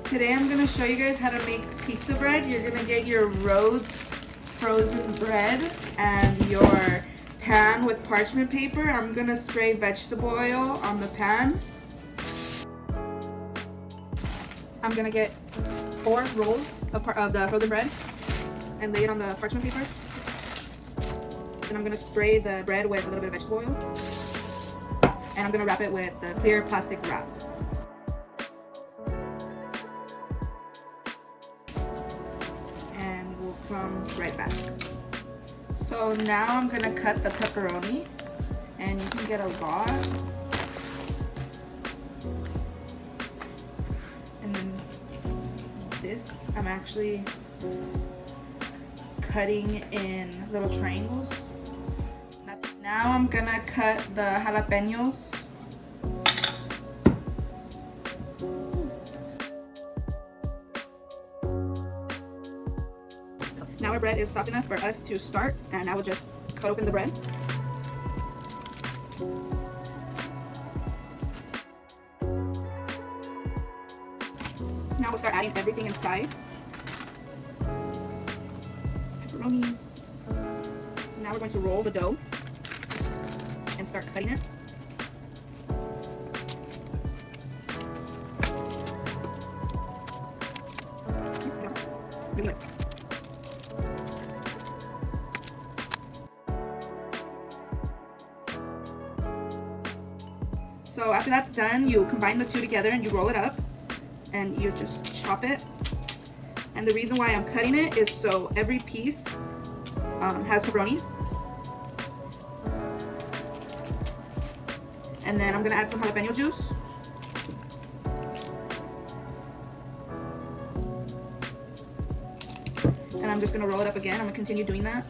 Today I'm going to show you guys how to make pizza bread. You're going to get your Rhodes frozen bread and your pan with parchment paper. I'm going to spray vegetable oil on the pan. I'm going to get 4 rolls of the frozen bread and lay it on the parchment paper. And I'm going to spray the bread with a little bit of vegetable oil. And I'm going to wrap it with the clear plastic wrap. And we'll come right back. So now I'm going to cut the pepperoni. And you can get a lot. And then this, I'm actually cutting in little triangles. Now I'm gonna cut the jalapenos. Now our bread is soft enough for us to start, and I will just cut open the bread. Now we'll start adding everything inside. Pepperoni. Now we're going to roll the dough and start cutting it. So after that's done, you combine the two together and you roll it up and you just chop it. And the reason why I'm cutting it is so every piece has pepperoni. And then I'm gonna add some jalapeno juice. And I'm just gonna roll it up again. I'm gonna continue doing that.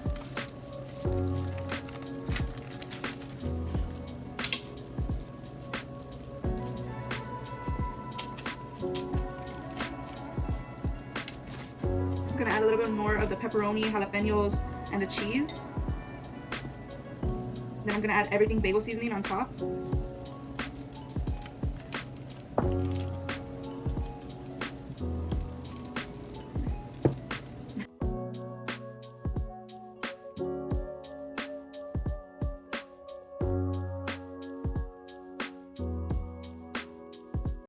I'm gonna add a little bit more of the pepperoni, jalapenos, and the cheese. Then I'm gonna add everything bagel seasoning on top.